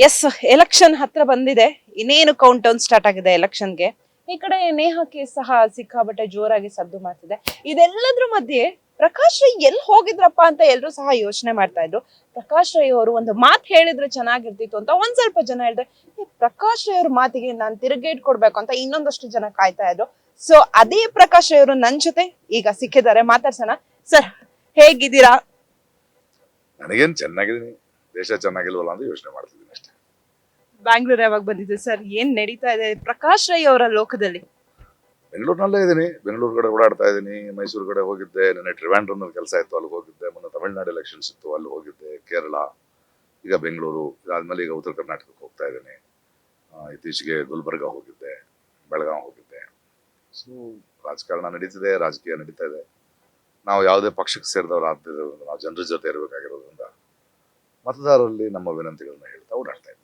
S, election ಹತ್ರ ಬಂದಿದೆ. ಇನ್ನೇನು ಕೌಂಟ್ ಡೌನ್ ಸ್ಟಾರ್ಟ್ ಆಗಿದೆ ಎಲೆಕ್ಷನ್ಗೆ. ಈ ಕಡೆ ನೇಹಾ ಕೇಸ್ ಸಹ ಸಿಕ್ಕಾಬಟ್ಟೆ ಜೋರಾಗಿ ಸದ್ದು ಮಾಡ್ತಿದೆ. ಇದೆಲ್ಲದ್ರ ಮಧ್ಯೆ ಪ್ರಕಾಶ್ ರೈ ಎಲ್ಲಿ ಹೋಗಿದ್ರಪ್ಪ ಅಂತ ಎಲ್ಲರೂ ಸಹ ಯೋಚನೆ ಮಾಡ್ತಾ ಇದ್ರು. ಪ್ರಕಾಶ್ ರೈ ಅವರು ಒಂದು ಮಾತು ಹೇಳಿದ್ರೆ ಚೆನ್ನಾಗಿರ್ತಿತ್ತು ಅಂತ ಒಂದ್ ಸ್ವಲ್ಪ ಜನ ಹೇಳಿದ್ರೆ, ಪ್ರಕಾಶ್ ರೈ ಅವ್ರ ಮಾತಿಗೆ ನಾನ್ ತಿರುಗೇಟ್ ಕೊಡ್ಬೇಕು ಅಂತ ಇನ್ನೊಂದಷ್ಟು ಜನ ಕಾಯ್ತಾ ಇದ್ರು. ಸೊ ಅದೇ ಪ್ರಕಾಶ್ ರೈ ಅವರು ನನ್ ಜೊತೆ ಈಗ ಸಿಕ್ಕಿದ್ದಾರೆ, ಮಾತಾಡ್ಸೋಣ. ಸರ್, ಹೇಗಿದ್ದೀರಾ? ನನಗೇನು ಚೆನ್ನಾಗಿದ್ದೀನಿ, ದೇಶ ಚೆನ್ನಾಗಿಲ್ವಲ್ಲ ಅಂತ ಯೋಚನೆ ಮಾಡ್ತಿದ್ದೀನಿ ಅಷ್ಟೇ. ಬ್ಯಾಂಗ್ಳೂರ್ ಯಾವಾಗ ಬಂದಿದೆ ಸರ್? ಏನ್ ನಡೀತಾ ಇದೆ ಪ್ರಕಾಶ್ ರೈ ಅವರ ಲೋಕದಲ್ಲಿ? ಬೆಂಗಳೂರಿನಲ್ಲೇ ಇದ್ದೀನಿ, ಬೆಂಗಳೂರು ಕಡೆ ಓಡಾಡ್ತಾ ಇದ್ದೀನಿ. ಮೈಸೂರು ಕಡೆ ಹೋಗಿದ್ದೆ, ನೆನ್ನೆ ಟ್ರಿವಾಂಡ್ರಮ್ನಲ್ಲಿ ಕೆಲಸ ಇತ್ತು, ಅಲ್ಲಿ ಹೋಗಿದ್ದೆ. ಮೊನ್ನೆ ತಮಿಳ್ನಾಡು ಎಲೆಕ್ಷನ್ಸ್ ಇತ್ತು, ಅಲ್ಲಿ ಹೋಗಿದ್ದೆ. ಕೇರಳ, ಈಗ ಬೆಂಗಳೂರು, ಇದಾದ್ಮೇಲೆ ಈಗ ಉತ್ತರ ಕರ್ನಾಟಕಕ್ಕೆ ಹೋಗ್ತಾ ಇದ್ದೀನಿ. ಇತ್ತೀಚೆಗೆ ಗುಲ್ಬರ್ಗ ಹೋಗಿದ್ದೆ, ಬೆಳಗಾವಿ ಹೋಗಿದ್ದೆ. ಸೊ ರಾಜಕಾರಣ ನಡೀತಿದೆ, ರಾಜಕೀಯ ನಡೀತಾ ಇದೆ. ನಾವು ಯಾವುದೇ ಪಕ್ಷಕ್ಕೆ ಸೇರಿದವರು ಆಗ್ತಿರೋದ್ರಿಂದ, ನಾವು ಜನರ ಜೊತೆ ಇರಬೇಕಾಗಿರೋದ್ರಿಂದ ಮತದಾರರಲ್ಲಿ ನಮ್ಮ ವಿನಂತಿಗಳನ್ನ ಹೇಳ್ತಾ ಓಡಾಡ್ತಾ ಇದ್ದೀವಿ.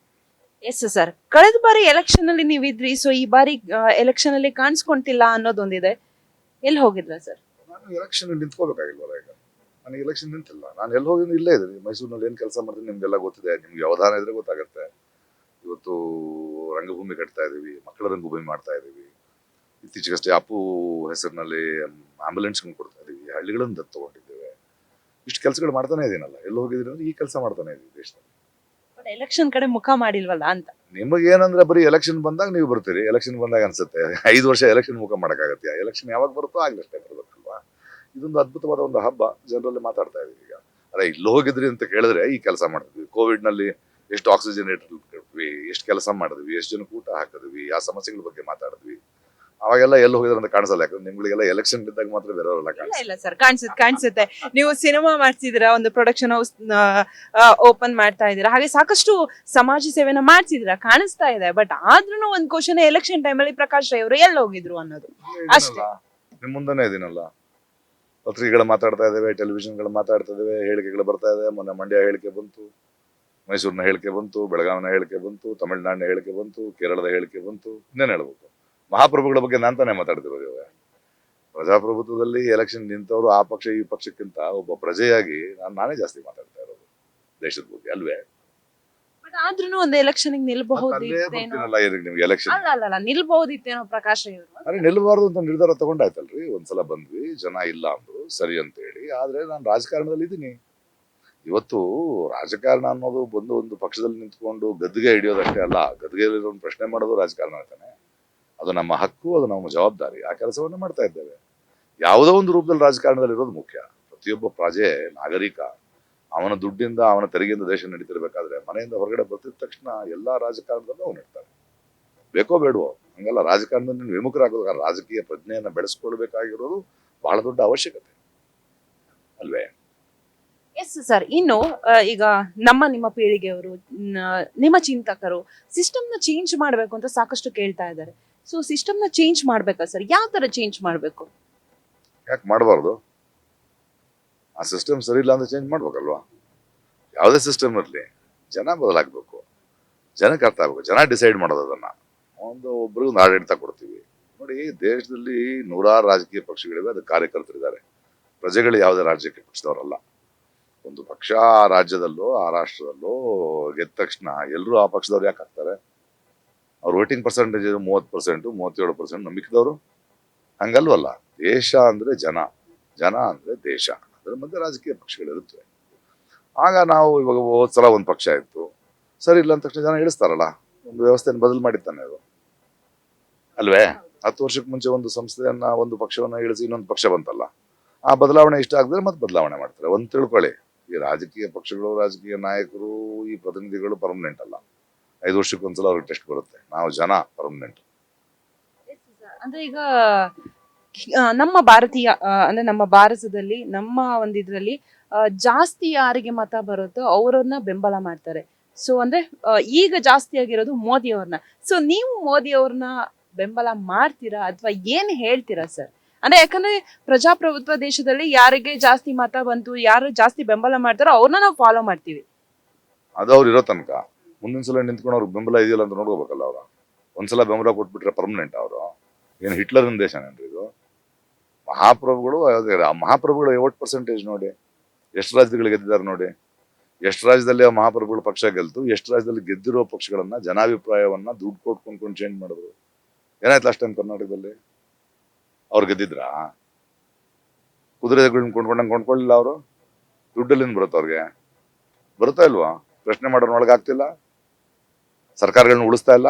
ಎಸ್ ಸರ್, ಕಳೆದ ಬಾರಿ ಎಲೆಕ್ಷನ್ ಅಲ್ಲಿ ನೀವಿದ್ರಿ, ಸೊ ಈ ಬಾರಿ ಎಲೆಕ್ಷನ್ ಅಲ್ಲಿ ಕಾಣಿಸ್ಕೊಂತಿಲ್ಲ ಅನ್ನೋದೊಂದಿದೆ. ಎಲ್ಲಿ ಹೋಗಿದ್ರ ಸರ್? ನಾನು ಎಲೆಕ್ಷನ್ ನಿಂತ್ಕೋಬೇಕಾಗಿಲ್ವಲ್ಲ. ಈಗ ನನಗೆ ಎಲೆಕ್ಷನ್ ನಿಂತಿಲ್ಲ, ನಾನು ಎಲ್ಲಿ ಹೋಗಿದ್ದು ಇಲ್ಲೇ ಇದ್ದೀನಿ. ಮೈಸೂರಿನಲ್ಲಿ ಏನು ಕೆಲಸ ಮಾಡ್ತೀನಿ ನಿಮ್ಗೆಲ್ಲ ಗೊತ್ತಿದೆ, ನಿಮ್ಗೆ ಅವಧಾನ ಇದ್ರೆ ಗೊತ್ತಾಗುತ್ತೆ. ಇವತ್ತು ರಂಗಭೂಮಿ ಕಟ್ತಾ ಇದ್ದೀವಿ, ಮಕ್ಕಳ ರಂಗಭೂಮಿ ಮಾಡ್ತಾ ಇದ್ದೀವಿ. ಇತ್ತೀಚೆಗಷ್ಟೇ ಅಪ್ಪು ಹೆಸರಿನಲ್ಲಿ ಆಂಬ್ಯುಲೆನ್ಸ್ಗಳನ್ನ ಕೊಡ್ತಾ ಇದ್ದೀವಿ, ಹಳ್ಳಿಗಳನ್ನು ದತ್ತು ತಗೊಂಡಿದ್ದೇವೆ. ಇಷ್ಟು ಕೆಲಸಗಳು ಮಾಡ್ತಾನೆ ಇದೀನಲ್ಲ, ಎಲ್ಲಿ ಹೋಗಿದ್ದೀನಿ ಅಂದ್ರೆ ಈ ಕೆಲಸ ಮಾಡ್ತಾನೆ ಇದೀವಿ ದೇಶದಲ್ಲಿ. ಎಲೆಕ್ಷನ್ ಕಡೆ ಮುಖ ಮಾಡಿಲ್ವಲ್ಲ ಅಂತ. ನಿಮಗೇನಂದ್ರೆ ಬರೀ ಎಲೆಕ್ಷನ್ ಬಂದಾಗ ನೀವು ಬರ್ತೀರಿ, ಎಲೆಕ್ಷನ್ ಬಂದಾಗ ಅನ್ಸುತ್ತೆ 5 ವರ್ಷ ಎಲೆಕ್ಷನ್ ಮುಖ ಮಾಡೋಕ್ಕಾಗತ್ತೆ. ಎಲೆಕ್ಷನ್ ಯಾವಾಗ ಬರುತ್ತೋ ಆಗ್ಲಷ್ಟೇ ಬರ್ಬೇಕಲ್ವಾ. ಇದೊಂದು ಅದ್ಭುತವಾದ ಒಂದು ಹಬ್ಬ, ಜನರಲ್ಲಿ ಮಾತಾಡ್ತಾ ಇದೀವಿ. ಈಗ ಅರೆ ಇಲ್ಲಿ ಹೋಗಿದ್ರಿ ಅಂತ ಕೇಳಿದ್ರೆ ಈ ಕೆಲಸ ಮಾಡಿದ್ವಿ. ಕೋವಿಡ್ ನಲ್ಲಿ ಎಷ್ಟು ಆಕ್ಸಿಜನೇಟರ್ ಇಟ್ವಿ, ಎಷ್ಟು ಕೆಲಸ ಮಾಡಿದ್ವಿ, ಎಷ್ಟು ಜನಕ್ಕೆ ಊಟ ಹಾಕಿದ್ವಿ, ಆ ಸಮಸ್ಯೆಗಳ ಬಗ್ಗೆ ಮಾತಾಡಿದ್ವಿ. ಅವಾಗೆಲ್ಲ ಎಲ್ಲಿ ಹೋಗಿದ್ರೆ ಅಂತ ಕಾಣಿಸಲ್ಲ, ಯಾಕಂದ್ರೆ ನಿಮ್ಗಳಿಗೆಲ್ಲ ಎಲೆಕ್ಷನ್ ಇದ್ದಾಗ ಮಾತ್ರ ಬೇರೆಯವರೆಲ್ಲ ಇಲ್ಲ ಇಲ್ಲ ಸರ್, ಕಾಣಿಸುತ್ತೆ. ನೀವು ಸಿನಿಮಾ ಮಾಡ್ತಿದ್ದೀರಾ, ಒಂದು ಪ್ರೊಡಕ್ಷನ್ ಹೌಸ್ ಓಪನ್ ಮಾಡ್ತಾ ಇದ್ದೀರಾ, ಹಾಗೆ ಸಾಕಷ್ಟು ಸಮಾಜ ಸೇವೆನ ಮಾಡ್ತಿದ್ದೀರಾ, ಕಾಣಿಸ್ತಾ ಇದೆ. ಬಟ್ ಆದ್ರೂ ಒಂದು ಕ್ವಶನ್, ಎಲೆಕ್ಷನ್ ಟೈಮಲ್ಲಿ ಪ್ರಕಾಶ್ ರೈ ಅವರು ಎಲ್ಲಿ ಹೋಗಿದ್ರು ಅನ್ನೋದು ಅಷ್ಟೇ. ನಿಮ್ ಮುಂದೆನೇ ಇದೀನಲ್ಲ, ಪತ್ರಿಕೆಗಳು ಮಾತಾಡ್ತಾ ಇದಾವೆ, ಟೆಲಿವಿಷನ್ಗಳು ಮಾತಾಡ್ತಾ ಇದಾವೆ, ಹೇಳಿಕೆಗಳು ಬರ್ತಾ ಇದೆ. ಮೊನ್ನೆ ಮಂಡ್ಯ ಹೇಳಿಕೆ ಬಂತು, ಮೈಸೂರಿನ ಹೇಳಿಕೆ ಬಂತು, ಬೆಳಗಾವಿನ ಹೇಳಿಕೆ ಬಂತು, ತಮಿಳುನಾಡಿನ ಹೇಳಿಕೆ ಬಂತು, ಕೇರಳದ ಹೇಳಿಕೆ ಬಂತು. ಇನ್ನೇನು ಹೇಳ್ಬೇಕು? ಮಹಾಪ್ರಭುಗಳ ಬಗ್ಗೆ ನಾನ್ ತಾನೇ ಮಾತಾಡ್ತಿರೋದು. ಇವಾಗ ಪ್ರಜಾಪ್ರಭುತ್ವದಲ್ಲಿ ಎಲೆಕ್ಷನ್ ನಿಂತವರು ಆ ಪಕ್ಷ ಈ ಪಕ್ಷಕ್ಕಿಂತ ಒಬ್ಬ ಪ್ರಜೆಯಾಗಿ ನಾನೇ ಜಾಸ್ತಿ ಮಾತಾಡ್ತಾ ಇರೋದು ದೇಶದ ಬಗ್ಗೆ, ಅಲ್ವೇ? ಬಟ್ ಆದ್ರೂ ಒಂದು ಎಲೆಕ್ಷನ್ ನಿಲ್ಬಹುದಿತ್ತೇನೋ. ನಿಮ್ಗೆ ಎಲೆಕ್ಷನ್ ಅಲ್ಲ, ನಿಲ್ಬಹುದಿತ್ತೇನೋ ಪ್ರಕಾಶ್ ರೈ ಅವರು. ಅರೆ ನಿಲ್ಬಾರ್ದು ಅಂತ ನಿರ್ಧಾರ ತಗೊಂಡಾಯ್ತಲ್ರಿ. ಒಂದ್ಸಲ ಬಂದ್ವಿ, ಜನ ಇಲ್ಲ ಅಂದ್ರು, ಸರಿ ಅಂತ ಹೇಳಿ. ಆದ್ರೆ ನಾನು ರಾಜಕಾರಣದಲ್ಲಿ ಇದ್ದೀನಿ. ಇವತ್ತು ರಾಜಕಾರಣ ಅನ್ನೋದು ಬಂದು ಒಂದು ಪಕ್ಷದಲ್ಲಿ ನಿಂತ್ಕೊಂಡು ಗದ್ದುಗೆ ಹಿಡಿಯೋದಷ್ಟೇ ಅಲ್ಲ, ಗದ್ದುಗೆಯಲ್ಲಿ ಒಂದು ಪ್ರಶ್ನೆ ಮಾಡೋದು ರಾಜಕಾರಣ ಅಂತಾನೆ. ಅದು ನಮ್ಮ ಹಕ್ಕು, ಅದು ನಮ್ಮ ಜವಾಬ್ದಾರಿ. ಆ ಕೆಲಸವನ್ನು ಮಾಡ್ತಾ ಇದ್ದೇವೆ. ಯಾವುದೋ ಒಂದು ರೂಪದಲ್ಲಿ ರಾಜಕಾರಣದಲ್ಲಿ ಇರೋದು ಮುಖ್ಯ. ಪ್ರತಿಯೊಬ್ಬ ಪ್ರಜೆ, ನಾಗರಿಕ, ಅವನ ದುಡ್ಡಿಂದ, ಅವನ ತೆರಿಗೆಯಿಂದ ದೇಶ ನಡೀತಿರ್ಬೇಕಾದ್ರೆ ಮನೆಯಿಂದ ಹೊರಗಡೆ ಬರ್ತಿದ ತಕ್ಷಣ ಎಲ್ಲಾ ರಾಜಕಾರಣದಲ್ಲೂ ಅವನು ಇರ್ತಾನೆ. ಬೇಕೋ ಬೇಡವೋ ಹಂಗಲ್ಲ, ರಾಜಕಾರಣದಲ್ಲಿ ವಿಮುಖರಾಗೋದು, ರಾಜಕೀಯ ಪ್ರಜ್ಞೆಯನ್ನ ಬೆಳೆಸ್ಕೊಳ್ಬೇಕಾಗಿರೋದು ಬಹಳ ದೊಡ್ಡ ಅವಶ್ಯಕತೆ, ಅಲ್ವೇ? ಎಸ್ ಸರ್, ಇನ್ನು ಈಗ ನಿಮ್ಮ ಪೀಳಿಗೆಯವರು, ನಿಮ್ಮ ಚಿಂತಕರು ಸಿಸ್ಟಮ್ನ ಚೇಂಜ್ ಮಾಡಬೇಕು ಅಂತ ಸಾಕಷ್ಟು ಕೇಳ್ತಾ ಇದ್ದಾರೆ. ಸೊ ಸಿಸ್ಟಮ್ನ ಚೇಂಜ್ ಮಾಡ್ಬೇಕಾ ಸರ್? ಯಾವ ತರ ಚೇಂಜ್ ಮಾಡಬೇಕು? ಯಾಕೆ ಮಾಡಬಾರ್ದು? ಆ ಸಿಸ್ಟಮ್ ಸರಿ ಇಲ್ಲ ಅಂದ್ರೆ ಚೇಂಜ್ ಮಾಡ್ಬೇಕಲ್ವಾ? ಯಾವುದೇ ಸಿಸ್ಟಮ್ ಇರಲಿ, ಜನ ಬದಲಾಗಬೇಕು, ಜನಕ್ಕೆ ಅರ್ಥ ಆಗ್ಬೇಕು, ಜನ ಡಿಸೈಡ್ ಮಾಡೋದು. ಅದನ್ನ ಒಬ್ರಿಗೆ ಒಂದು ಆಡಳಿತ ಕೊಡ್ತೀವಿ ನೋಡಿ. ದೇಶದಲ್ಲಿ ನೂರಾರು ರಾಜಕೀಯ ಪಕ್ಷಗಳಿವೆ, ಅದಕ್ಕೆ ಕಾರ್ಯಕರ್ತರಿದ್ದಾರೆ. ಪ್ರಜೆಗಳು ಯಾವುದೇ ರಾಜ್ಯಕ್ಕೆ ಪಕ್ಷದವರಲ್ಲ. ಒಂದು ಪಕ್ಷ ಆ ರಾಜ್ಯದಲ್ಲೋ ಆ ರಾಷ್ಟ್ರದಲ್ಲೋ ಗೆದ್ದ ತಕ್ಷಣ ಎಲ್ಲರೂ ಆ ಪಕ್ಷದವ್ರು ಯಾಕೆ ಆಗ್ತಾರೆ? ಅವ್ರ ವೋಟಿಂಗ್ ಪರ್ಸೆಂಟೇಜ್ 30%, 37% ನಂಬಿಕೆದವರು ಹಂಗಲ್ವಲ್ಲ. ದೇಶ ಅಂದ್ರೆ ಜನ, ಜನ ಅಂದ್ರೆ ದೇಶ, ಅದರ ಮಧ್ಯೆ ರಾಜಕೀಯ ಪಕ್ಷಗಳಿರುತ್ತವೆ. ಆಗ ನಾವು ಇವಾಗ ಹೋದ್ಸಲ ಒಂದು ಪಕ್ಷ ಇತ್ತು, ಸರಿ ಇಲ್ಲ ಅಂದ ತಕ್ಷಣ ಜನ ಇಳಿಸ್ತಾರಲ್ಲ, ಒಂದು ವ್ಯವಸ್ಥೆಯನ್ನು ಬದಲು ಮಾಡಿದ್ದಾನೆ ಅದು, ಅಲ್ವೇ? 10 ವರ್ಷಕ್ಕೆ ಮುಂಚೆ ಒಂದು ಸಂಸ್ಥೆಯನ್ನ, ಒಂದು ಪಕ್ಷವನ್ನ ಇಳಿಸಿ ಇನ್ನೊಂದು ಪಕ್ಷ ಬಂತಲ್ಲ, ಆ ಬದಲಾವಣೆ ಇಷ್ಟ ಆಗದ್ರೆ ಮತ್ತೆ ಬದಲಾವಣೆ ಮಾಡ್ತಾರೆ. ಒಂದು ತಿಳ್ಕೊಳ್ಳಿ, ಈ ರಾಜಕೀಯ ಪಕ್ಷಗಳು, ರಾಜಕೀಯ ನಾಯಕರು, ಈ ಪ್ರತಿನಿಧಿಗಳು ಪರ್ಮನೆಂಟ್ ಅಲ್ಲ. 5 ವರ್ಷಕ್ಕೆ ಒಂದ್ಸಲ ಅವ್ರಿಗೆ ಟೆಸ್ಟ್ ಬರುತ್ತೆ. ನಾವು ಜನ ಪರ್ಮನೆಂಟ್. ಅಂದ್ರೆ ಈಗ ನಮ್ಮ ಭಾರತೀಯ ಅಂದ್ರೆ ನಮ್ಮ ಭಾರತದಲ್ಲಿ, ನಮ್ಮ ಒಂದಿದ್ರಲ್ಲಿ ಜಾಸ್ತಿ ಯಾರಿಗೆ ಮತ ಬರುತ್ತೋ ಅವರನ್ನ ಬೆಂಬಲ ಮಾಡ್ತಾರೆ. ಸೊ ಅಂದ್ರೆ ಈಗ ಜಾಸ್ತಿ ಆಗಿರೋದು ಮೋದಿ ಅವ್ರನ್ನ. ಸೊ ನೀವು ಮೋದಿ ಅವ್ರನ್ನ ಬೆಂಬಲ ಮಾಡ್ತೀರಾ ಅಥವಾ ಏನ್ ಹೇಳ್ತೀರಾ ಸರ್? ಅಂದ್ರೆ ಯಾಕಂದ್ರೆ ಪ್ರಜಾಪ್ರಭುತ್ವ ದೇಶದಲ್ಲಿ ಯಾರಿಗೆ ಜಾಸ್ತಿ ಮತ ಬಂತು, ಯಾರು ಜಾಸ್ತಿ ಬೆಂಬಲ ಮಾಡ್ತಾರೋ ಅವ್ರನ್ನ ನಾವು ಫಾಲೋ ಮಾಡ್ತೀವಿ. ಅದು ಅವ್ರು ಇರೋ ತನಕ. ಮುಂದಿನ ಸಲ ನಿಂತ್ಕೊಂಡು ಅವ್ರಿಗೆ ಬೆಂಬಲ ಇದೆಯಲ್ಲ ಅಂತ ನೋಡ್ಕೋಬೇಕಲ್ಲ. ಅವ್ರ ಒಂದ್ಸಲ ಬೆಂಬಲ ಕೊಟ್ಬಿಟ್ರೆ ಪರ್ಮನೆಂಟ್ ಅವರು? ಏನು ಹಿಟ್ಲರಿನ ದೇಶನೇನ್ರಿ ಇದು? ಮಹಾಪ್ರಭುಗಳು, ಮಹಾಪ್ರಭುಗಳು ವೋಟ್ ಪರ್ಸೆಂಟೇಜ್ ನೋಡಿ, ಎಷ್ಟು ರಾಜ್ಯಗಳು ಗೆದ್ದಿದ್ದಾರೆ ನೋಡಿ. ಎಷ್ಟು ರಾಜ್ಯದಲ್ಲಿ ಆ ಮಹಾಪ್ರಭುಗಳ ಪಕ್ಷ ಗೆಲ್ತು, ಎಷ್ಟು ರಾಜ್ಯದಲ್ಲಿ ಗೆದ್ದಿರೋ ಪಕ್ಷಗಳನ್ನ ಜನಾಭಿಪ್ರಾಯವನ್ನ ದುಡ್ಡು ಕೊಟ್ಕೊಂಡು ಚೇಂಜ್ ಮಾಡಿದ್ರು. ಏನಾಯ್ತು ಲಾಸ್ಟ್ ಟೈಮ್ ಕರ್ನಾಟಕದಲ್ಲಿ? ಅವ್ರು ಗೆದ್ದಿದ್ರಾ? ಕುದುರೆಗಳನ್ನ ಕೊಂಡ್ಕೊಳ್ಳಿಲ್ಲ ಅವರು. ದುಡ್ಡಲ್ಲಿಂದ ಬರುತ್ತೆ ಅವ್ರಿಗೆ? ಬರುತ್ತಾ ಇಲ್ವಾ? ಪ್ರಶ್ನೆ ಮಾಡೋನೊಳಗೆ ಆಗ್ತಿಲ್ಲ, ಸರ್ಕಾರಗಳನ್ನ ಉಳಿಸ್ತಾ ಇಲ್ಲ.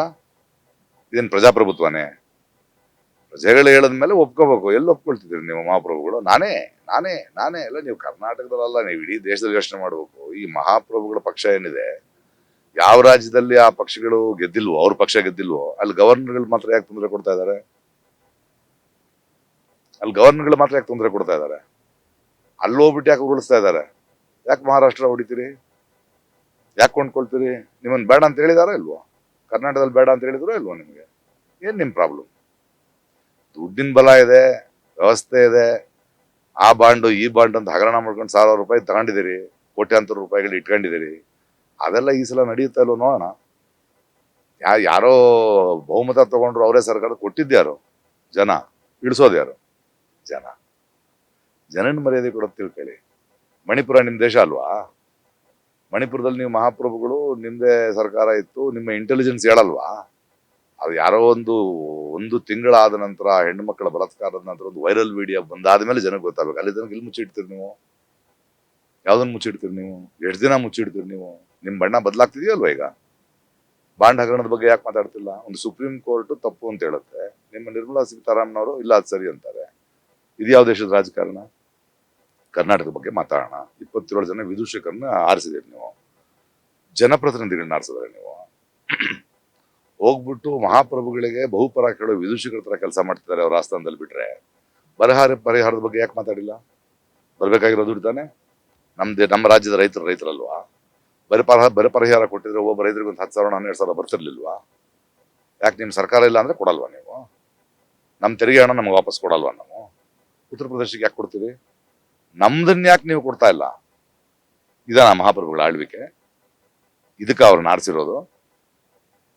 ಇದೇನು ಪ್ರಜಾಪ್ರಭುತ್ವನೇ? ಪ್ರಜೆಗಳು ಹೇಳದ್ಮೇಲೆ ಒಪ್ಕೋಬೇಕು. ಎಲ್ಲಿ ಒಪ್ಕೊಳ್ತಿದ್ದೀರಿ ನೀವು ಮಹಾಪ್ರಭುಗಳು? ನಾನೇ ನಾನೇ ನಾನೇ ಎಲ್ಲ ನೀವು ಕರ್ನಾಟಕದಲ್ಲ, ನೀವು ಇಡೀ ದೇಶದಲ್ಲಿ ಯೋಚನೆ ಮಾಡ್ಬೇಕು. ಈ ಮಹಾಪ್ರಭುಗಳ ಪಕ್ಷ ಏನಿದೆ, ಯಾವ ರಾಜ್ಯದಲ್ಲಿ ಆ ಪಕ್ಷಗಳು ಗೆದ್ದಿಲ್ವೋ, ಅವ್ರ ಪಕ್ಷ ಗೆದ್ದಿಲ್ವೋ, ಅಲ್ಲಿ ಗವರ್ನರ್ಗಳು ಮಾತ್ರ ಯಾಕೆ ತೊಂದರೆ ಕೊಡ್ತಾ ಇದ್ದಾರೆ? ಅಲ್ಲಿ ಹೋಗ್ಬಿಟ್ಟು ಯಾಕೆ ಉರುಳಿಸ್ತಾ ಇದ್ದಾರೆ? ಯಾಕೆ ಮಹಾರಾಷ್ಟ್ರ ಹೊಡಿತೀರಿ? ಯಾಕೆ ಕೊಂಡ್ಕೊಳ್ತೀರಿ? ನಿಮ್ಮನ್ನು ಬೇಡ ಅಂತ ಹೇಳಿದಾರ ಇಲ್ವೋ? ಕರ್ನಾಟಕದಲ್ಲಿ ಬೇಡ ಅಂತ ಹೇಳಿದ್ರು ಇಲ್ವೋ ನಿಮಗೆ? ಏನ್ ನಿಮ್ ಪ್ರಾಬ್ಲಮ್? ದುಡ್ಡಿನ ಬಲ ಇದೆ, ವ್ಯವಸ್ಥೆ ಇದೆ. ಆ ಬಾಂಡು ಈ ಬಾಂಡ್ ಅಂತ ಹಗರಣ ಮಾಡ್ಕೊಂಡು 1,000 ರೂಪಾಯಿ ತಗೊಂಡಿದ್ದೀರಿ, ಕೋಟ್ಯಾಂತರ ರೂಪಾಯಿಗಳು ಇಟ್ಕೊಂಡಿದ್ದೀರಿ. ಅದೆಲ್ಲ ಈ ಸಲ ನಡೆಯುತ್ತಾ ಇಲ್ವೋ ನೋಡೋಣ. ಯಾರೋ ಬಹುಮತ ತಗೊಂಡ್ರು, ಅವರೇ ಸರ್ಕಾರ ಕೊಟ್ಟಿದ್ಯಾರು? ಜನ. ಇಳಿಸೋದು ಯಾರು? ಜನ. ಜನನ ಮರ್ಯಾದೆ ಕೊಡೋದು ತಿಳ್ಕೊಳ್ಳಿ. ಮಣಿಪುರ ನಿಮ್ ದೇಶ ಅಲ್ವಾ? ಮಣಿಪುರದಲ್ಲಿ ನೀವು ಮಹಾಪ್ರಭುಗಳು, ನಿಮ್ದೇ ಸರ್ಕಾರ ಇತ್ತು, ನಿಮ್ಮ ಇಂಟೆಲಿಜೆನ್ಸ್ ಹೇಳಲ್ವಾ? ಅದು ಯಾರೋ ಒಂದು ತಿಂಗಳಾದ ನಂತರ, ಹೆಣ್ಣು ಮಕ್ಕಳ ಬಲಾತ್ಕಾರದ ನಂತರ ಒಂದು ವೈರಲ್ ವಿಡಿಯೋ ಬಂದಾದ್ಮೇಲೆ ಜನಕ್ಕೆ ಗೊತ್ತಾಗಬೇಕು. ಅಲ್ಲಿ ತನಕ ಇಲ್ಲಿ ಮುಚ್ಚಿಡ್ತೀರಿ ನೀವು? ಯಾವ್ದನ್ನ ಮುಚ್ಚಿಡ್ತೀರಿ ನೀವು? ಎಷ್ಟು ದಿನ ಮುಚ್ಚಿಡ್ತೀರಿ ನೀವು? ನಿಮ್ ಬಣ್ಣ ಬದಲಾಗ್ತಿದೆಯಲ್ವಾ ಈಗ? ಬಾಂಡ್ ಹಗರಣದ ಬಗ್ಗೆ ಯಾಕೆ ಮಾತಾಡ್ತಿಲ್ಲ? ಒಂದು ಸುಪ್ರೀಂ ಕೋರ್ಟ್ ತಪ್ಪು ಅಂತ ಹೇಳುತ್ತೆ, ನಿಮ್ಮ ನಿರ್ಮಲಾ ಸೀತಾರಾಮನ್ ಇಲ್ಲ ಅದು ಸರಿ ಅಂತಾರೆ. ಇದು ಯಾವ ದೇಶದ ರಾಜಕಾರಣ? ಕರ್ನಾಟಕದ ಬಗ್ಗೆ ಮಾತಾಡೋಣ. 27 ಜನ ವಿದೂಷಕರನ್ನ ಆರಿಸಿದಿರಿ ನೀವು, ಜನಪ್ರತಿನಿಧಿಗಳನ್ನ ಆರಿಸಿದ್ರೆ ನೀವು. ಹೋಗ್ಬಿಟ್ಟು ಮಹಾಪ್ರಭುಗಳಿಗೆ ಬಹುಪರ ಕೇಳೋ ವಿದೂಷಕರ ತರ ಕೆಲಸ ಮಾಡ್ತಿದ್ದಾರೆ ಅವ್ರ ಆಸ್ಥಾನದಲ್ಲಿ. ಬಿಟ್ರೆ ಪರಿಹಾರದ ಬಗ್ಗೆ ಯಾಕೆ ಮಾತಾಡಿಲ್ಲ? ಬರ್ಬೇಕಾಗಿರೋ ದುಡ್ಡು ತಾನೆ ನಮ್ಮ ರಾಜ್ಯದ ರೈತರಲ್ವಾ? ಬರ ಪರಿಹಾರ ಕೊಟ್ಟಿದ್ರೆ ಒಬ್ಬ ರೈತರಿಗೆ ಒಂದು 10,000 12,000 ಬರ್ತಿರ್ಲಿಲ್ವಾ? ಯಾಕೆ ನಿಮ್ ಸರ್ಕಾರ ಇಲ್ಲ ಅಂದ್ರೆ ಕೊಡಲ್ವಾ ನೀವು? ನಮ್ಮ ತೆರಿಗೆ ಹಣ ನಮ್ಗೆ ವಾಪಸ್ ಕೊಡಲ್ವಾ ನಾವು? ಉತ್ತರ ಪ್ರದೇಶಕ್ಕೆ ಯಾಕೆ ಕೊಡ್ತೀವಿ? ನಮ್ದನ್ನ ಯಾಕೆ ನೀವು ಕೊಡ್ತಾ ಇಲ್ಲ? ಇದಾನ ಮಹಾಪ್ರಭುಗಳ ಆಳ್ವಿಕೆ? ಇದಕ್ಕೆ ಅವ್ರನ್ನ ಆರಿಸಿರೋದು?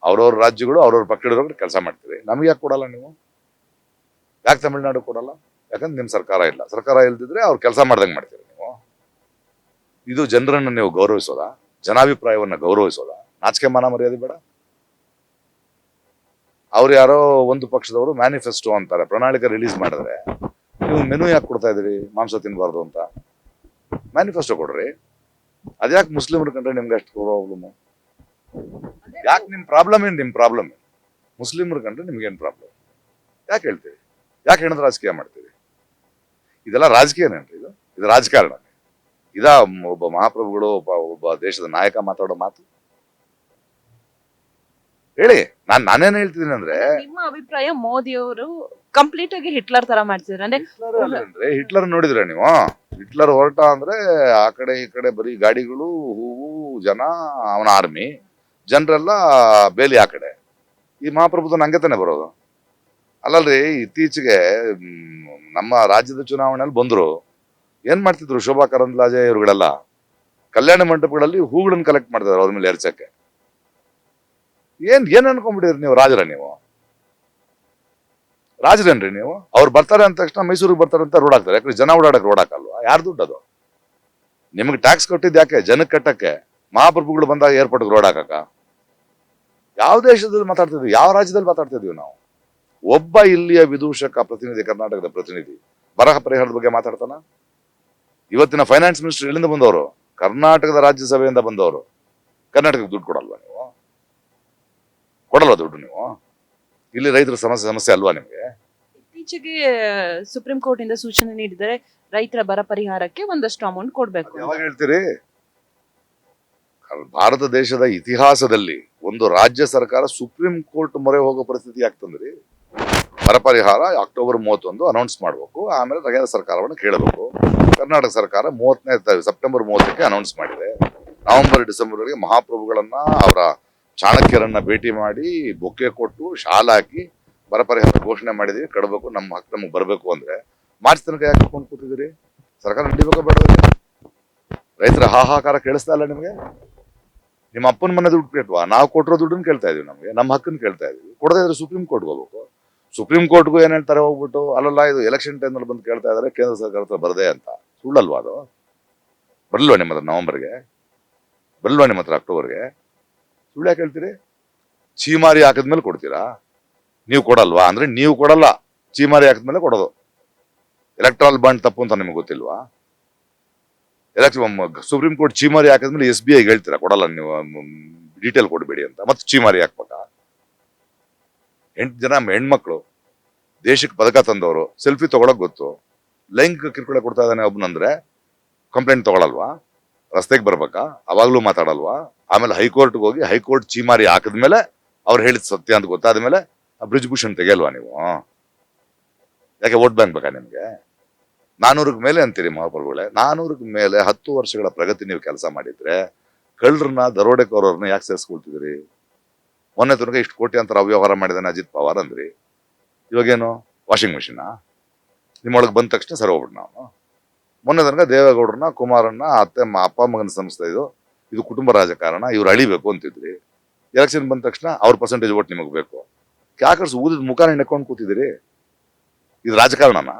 ಅವ್ರವ್ರ ರಾಜ್ಯಗಳು ಅವ್ರವ್ರ ಪಕ್ಷದವ್ರ ಕೆಲಸ ಮಾಡ್ತೀರಿ, ನಮ್ಗೆ ಯಾಕೆ ಕೊಡಲ್ಲ ನೀವು? ಯಾಕೆ ತಮಿಳ್ನಾಡು ಕೊಡಲ್ಲ? ಯಾಕಂದ್ರೆ ನಿಮ್ ಸರ್ಕಾರ ಇಲ್ಲ. ಸರ್ಕಾರ ಇಲ್ದಿದ್ರೆ ಅವ್ರು ಕೆಲಸ ಮಾಡ್ದಂಗೆ ಮಾಡ್ತೀರಿ ನೀವು. ಇದು ಜನರನ್ನ ನೀವು ಗೌರವಿಸೋದ? ಜನಾಭಿಪ್ರಾಯವನ್ನ ಗೌರವಿಸೋದ? ನಾಚಿಕೆ ಮಾನ ಮರ್ಯಾದೆ ಬೇಡ? ಅವ್ರು ಯಾರೋ ಒಂದು ಪಕ್ಷದವರು ಮ್ಯಾನಿಫೆಸ್ಟೋ ಅಂತಾರೆ, ಪ್ರಣಾಳಿಕೆ ರಿಲೀಸ್ ಮಾಡಿದ್ರೆ ನೀವು ಮೆನು ಯಾಕೆ ಕೊಡ್ತಾ ಇದೀರಿ? ಮಾಂಸ ತಿನ್ಬಾರ್ದು ಅಂತ ಮ್ಯಾನಿಫೆಸ್ಟೋ ಕೊಡ್ರಿ. ಅದ್ಯಾಕೆ ಮುಸ್ಲಿಮ್ರ ಕಂಡ್ರೆ ನಿಮ್ಗೆ ಅಷ್ಟು ಪ್ರಾಬ್ಲಮ್? ಯಾಕೆ ನಿಮ್ ಪ್ರಾಬ್ಲಮ್ ಏನ್? ನಿಮ್ ಪ್ರಾಬ್ಲಮ್ ಮುಸ್ಲಿಮ್ರ ಕಂಡ್ರೆ ನಿಮ್ಗೇನ್ ಪ್ರಾಬ್ಲಮ್? ಯಾಕೆ ಹೇಳ್ತೀರಿ? ಯಾಕೆ ಹೆಣದ ರಾಜಕೀಯ ಮಾಡ್ತೀರಿ? ಇದೆಲ್ಲ ರಾಜಕೀಯನೇನ್ರಿ? ಇದು ರಾಜಕಾರಣ? ಒಬ್ಬ ಮಹಾಪ್ರಭುಗಳು, ಒಬ್ಬ ದೇಶದ ನಾಯಕ ಮಾತಾಡೋ ಮಾತು? ಹೇಳಿ. ನಾನೇನ್ ಹೇಳ್ತಿದ್ದೀನಿ ಅಂದ್ರೆ, ನಿಮ್ಮ ಅಭಿಪ್ರಾಯ ಮೋದಿ ಅವರು ಕಂಪ್ಲೀಟ್ ಆಗಿ ಹಿಟ್ಲರ್ ತರ ಮಾಡ್ತಿದ್ರು ಅಂದ್ರೆ? ಹಿಟ್ಲರ್ ನೋಡಿದ್ರೆ ನೀವು? ಹಿಟ್ಲರ್ ಹೊರಟ ಅಂದ್ರೆ ಆ ಕಡೆ ಈ ಕಡೆ ಬರೀ ಗಾಡಿಗಳು, ಹೂವು, ಜನ, ಅವನ ಆರ್ಮಿ, ಜನರೆಲ್ಲ ಬೇಲಿ ಆ ಕಡೆ. ಈ ಮಹಾಪ್ರಭುತ್ವ ಹಂಗೆ ತಾನೆ ಬರೋದು? ಅಲ್ಲಲ್ರಿ, ಇತ್ತೀಚೆಗೆ ನಮ್ಮ ರಾಜ್ಯದ ಚುನಾವಣೆಯಲ್ಲಿ ಬಂದ್ರು, ಏನ್ ಮಾಡ್ತಿದ್ರು ಶೋಭಾ ಕರಂದ್ಲಾಜೆ ಇವ್ರುಗಳೆಲ್ಲ? ಕಲ್ಯಾಣ ಮಂಟಪಗಳಲ್ಲಿ ಹೂಗಳನ್ನ ಕಲೆಕ್ಟ್ ಮಾಡ್ತಿದ್ರು ಅವ್ರ ಮೇಲೆ ಎರಚಕ್ಕೆ. ಏನ್ ಅನ್ಕೊಂಡ್ಬಿಟ್ಟಿದ್ರಿ ನೀವು? ರಾಜರ ನೀವು? ರಾಜರೇನ್ರಿ ನೀವು? ಅವ್ರು ಬರ್ತಾರೆ ಅಂದ ತಕ್ಷಣ ಮೈಸೂರಿಗೆ ಬರ್ತಾರೆ ಅಂತ ರೋಡ್ ಹಾಕ್ತಾರೆ. ಯಾಕಂದ್ರೆ ಜನ ಓಡಾಡಕ್ ರೋಡ್ ಹಾಕಲ್ವಾ? ಯಾರು ದುಡ್ಡು ಅದು? ನಿಮ್ಗೆ ಟ್ಯಾಕ್ಸ್ ಕೊಟ್ಟಿದ್ ಯಾಕೆ? ಜನಕ್ಕೆ ಕಟ್ಟಕ್ಕೆ. ಮಹಾಪ್ರಭುಗಳು ಬಂದಾಗ ಏರ್ಪೋರ್ಟ್ ರೋಡ್ ಹಾಕಕ್ಕ? ಯಾವ ದೇಶದಲ್ಲಿ ಮಾತಾಡ್ತಿದ್ವಿ? ಯಾವ ರಾಜ್ಯದಲ್ಲಿ ಮಾತಾಡ್ತಿದ್ವಿ ನಾವು? ಒಬ್ಬ ಇಲ್ಲಿಯ ವಿದೂಷಕ ಪ್ರತಿನಿಧಿ, ಕರ್ನಾಟಕದ ಪ್ರತಿನಿಧಿ, ಬರಹ ಪರಿಹಾರದ ಬಗ್ಗೆ ಮಾತಾಡ್ತಾನ? ಇವತ್ತಿನ ಫೈನಾನ್ಸ್ ಮಿನಿಸ್ಟರ್ ಎಲ್ಲಿಂದ ಬಂದವರು? ಕರ್ನಾಟಕದ ರಾಜ್ಯಸಭೆಯಿಂದ ಬಂದವರು. ಕರ್ನಾಟಕಕ್ಕೆ ದುಡ್ಡು ಕೊಡಲ್ವಾ ನೀವು? ಕೊಡಲ್ವಾ ದುಡ್ಡು ನೀವು? ಇಲ್ಲಿ ರೈತರ ಸಮಸ್ಯೆ ಅಲ್ವಾ ನಿಮ್ಗೆ? ಇತ್ತೀಚೆಗೆ ಸುಪ್ರೀಂ ಕೋರ್ಟ್ ಇಂದ ಸೂಚನೆ ನೀಡಿದರೆ ರೈತರ ಬರ ಪರಿಹಾರಕ್ಕೆ ಒಂದಷ್ಟು ಅಮೌಂಟ್ ಕೊಡ್ಬೇಕು. ಯಾವಾಗ ಹೇಳ್ತೀರಿ? ಭಾರತ ದೇಶದ ಇತಿಹಾಸದಲ್ಲಿ ಒಂದು ರಾಜ್ಯ ಸರ್ಕಾರ ಸುಪ್ರೀಂ ಕೋರ್ಟ್ ಮೊರೆ ಹೋಗೋ ಪರಿಸ್ಥಿತಿ ಆಗ್ತಂದ್ರಿ? ಬರ ಪರಿಹಾರ ಅಕ್ಟೋಬರ್ 31 ಅನೌನ್ಸ್ ಮಾಡಬೇಕು, ಆಮೇಲೆ ಕೇಂದ್ರ ಸರ್ಕಾರವನ್ನು ಕೇಳಬೇಕು. ಕರ್ನಾಟಕ ಸರ್ಕಾರ ಸೆಪ್ಟೆಂಬರ್ 30ಕ್ಕೆ ಅನೌನ್ಸ್ ಮಾಡಿದೆ. ನವೆಂಬರ್ ಡಿಸೆಂಬರ್ಗೆ ಮಹಾಪ್ರಭುಗಳನ್ನ, ಅವರ ಚಾಣಕ್ಯರನ್ನ ಭೇಟಿ ಮಾಡಿ ಬೊಕ್ಕೆ ಕೊಟ್ಟು ಶಾಲ್ ಹಾಕಿ ಬರ ಪರಿಹಾರ ಘೋಷಣೆ ಮಾಡಿದೀವಿ, ಕಡಬೇಕು, ನಮ್ಮ ಹಕ್ಕು ನಮಗೆ ಬರಬೇಕು ಅಂದ್ರೆ ಮಾರ್ಚ್ ತನಕ ಯಾಕೆ ಕೊಂಡು ಕೂತಿದ್ದೀರಿ? ಸರ್ಕಾರ ನಡಿಬೇಕೋ ಬೇಡವೇ? ರೈತರ ಹಾಹಾಕಾರ ಕೇಳಿಸ್ತಾ ಇಲ್ಲ ನಿಮಗೆ? ನಿಮ್ಮ ಅಪ್ಪನ ಮನೆ ದುಡ್ಡು ಕೇಳ್ವಾ? ನಾವು ಕೊಟ್ಟಿರೋ ದುಡ್ಡನ್ನು ಕೇಳ್ತಾ ಇದೀವಿ, ನಮಗೆ ನಮ್ಮ ಹಕ್ಕನ್ನು ಕೇಳ್ತಾ ಇದೀವಿ. ಕೊಡದೇ ಇದ್ರೆ ಸುಪ್ರೀಂ ಕೋರ್ಟ್ಗೆ ಹೋಗ್ಬೇಕು. ಸುಪ್ರೀಂ ಕೋರ್ಟ್ಗೂ ಏನ್ ಹೇಳ್ತಾರೆ ಹೋಗ್ಬಿಟ್ಟು, ಅಲ್ಲಲ್ಲ ಇದು ಎಲೆಕ್ಷನ್ ಟೈಮ್ನಲ್ಲಿ ಬಂದು ಕೇಳ್ತಾ ಇದಾರೆ, ಕೇಂದ್ರ ಸರ್ಕಾರ ಹತ್ರ ಬರದೆ ಅಂತ. ಸುಳ್ಳಲ್ವಾ ಅದು? ಬರ್ಲಿಲ್ವಾ ನಿಮ್ಮದು ನವೆಂಬರ್ಗೆ? ಬರಲ್ವಾ ನಿಮ್ಮ ಹತ್ರ ಅಕ್ಟೋಬರ್ಗೆ? ಸುಳ್ಳು ಯಾಕೆ ಹೇಳ್ತೀರಿ? ಚೀಮಾರಿ ಹಾಕಿದ್ಮೇಲೆ ಕೊಡ್ತೀರಾ? ನೀವು ಕೊಡಲ್ವಾ? ಅಂದ್ರೆ ನೀವು ಕೊಡಲ್ಲ, ಚೀಮಾರಿ ಹಾಕಿದ್ಮೇಲೆ ಕೊಡೋದು. ಎಲೆಕ್ಟ್ರಾಲ್ ಬಾಂಡ್ ತಪ್ಪು ಅಂತ ನಿಮ್ಗೆ ಗೊತ್ತಿಲ್ವಾ? ಸುಪ್ರೀಂ ಕೋರ್ಟ್ ಚೀಮಾರಿ ಹಾಕಿದ್ಮೇಲೆ SBI ಹೇಳ್ತೀರಾ ಕೊಡಲ್ಲ ನೀವು, ಡೀಟೇಲ್ ಕೊಡಬೇಡಿ ಅಂತ, ಮತ್ತೆ ಚೀಮಾರಿ ಹಾಕ್ಬೇಕಾ? 8 ಜನ ಹೆಣ್ಮಕ್ಳು ದೇಶಕ್ಕೆ ಪದಕ ತಂದವರು ಸೆಲ್ಫಿ ತಗೊಳಕ್ ಗೊತ್ತು, ಲೈಂಗಿಕ ಕಿರುಕುಳ ಕೊಡ್ತಾ ಇದ್ದಾನೆ ಒಬ್ಬನಂದ್ರೆ ಕಂಪ್ಲೇಂಟ್ ತಗೊಳಲ್ವಾ? ರಸ್ತೆಗೆ ಬರ್ಬೇಕಾ? ಅವಾಗ್ಲೂ ಮಾತಾಡಲ್ವಾ? ಆಮೇಲೆ ಹೈಕೋರ್ಟ್ಗೆ ಹೋಗಿ ಹೈಕೋರ್ಟ್ ಚೀಮಾರಿ ಹಾಕಿದ್ಮೇಲೆ ಅವ್ರು ಹೇಳಿದ ಸತ್ಯ ಅಂತ ಗೊತ್ತಾದ್ಮೇಲೆ ಬ್ರಿಜ್ಭೂಷಣ್ ತೆಗೆಯಲ್ವಾ ನೀವು? ಯಾಕೆ ವೋಟ್ ಬ್ಯಾಂಕ್ ಬೇಕಾ ನಿಮ್ಗೆ? 400ಕ್ಕೆ ಮೇಲೆ ಅಂತೀರಿ ಮಹಾಪ್ರಭುಗಳೇ. 400ಕ್ಕೆ ಮೇಲೆ 10 ವರ್ಷಗಳ ಪ್ರಗತಿ ನೀವು ಕೆಲಸ ಮಾಡಿದ್ರೆ ಕಳ್ಳರನ್ನ, ದರೋಡೆಕೋರನ್ನ ಯಾಕೆ ಸೇರಿಸ್ಕೊಳ್ತಿದ್ರಿ? ಮೊನ್ನೆ ತನಕ ಇಷ್ಟು ಕೋಟ್ಯಾಂತರ ಅವ್ಯವಹಾರ ಮಾಡಿದಾನೆ ಅಜಿತ್ ಪವಾರ್ ಅಂದ್ರಿ, ಇವಾಗೇನು ವಾಷಿಂಗ್ ಮಿಷಿನ್ ನಿಮ್ಮೊಳಗೆ ಬಂದ ತಕ್ಷಣ ಸರಿ ಹೋಗ್ಬಿಟ್ಟು ನಾವು. ಮೊನ್ನೆ ತನಕ ದೇವೇಗೌಡರನ್ನ, ಕುಮಾರನ್ನ, ಅಪ್ಪ ಮಗನ ಸಂಸ್ಥೆ ಇದು ಕುಟುಂಬ ರಾಜಕಾರಣ, ಇವ್ರು ಅಳಿಬೇಕು ಅಂತಿದ್ರಿ. ಎಲೆಕ್ಷನ್ ಬಂದ ತಕ್ಷಣ ಅವ್ರ ಪರ್ಸೆಂಟೇಜ್ ಓಟ್ ನಿಮಗೆ ಬೇಕು. ಯಾಕರ್ಸ್ ಊದಿದ ಮುಖಾನ ನೆಕ್ಕೊಂಡು ಕೂತಿದ್ದೀರಿ? ಇದು ರಾಜಕಾರಣನ?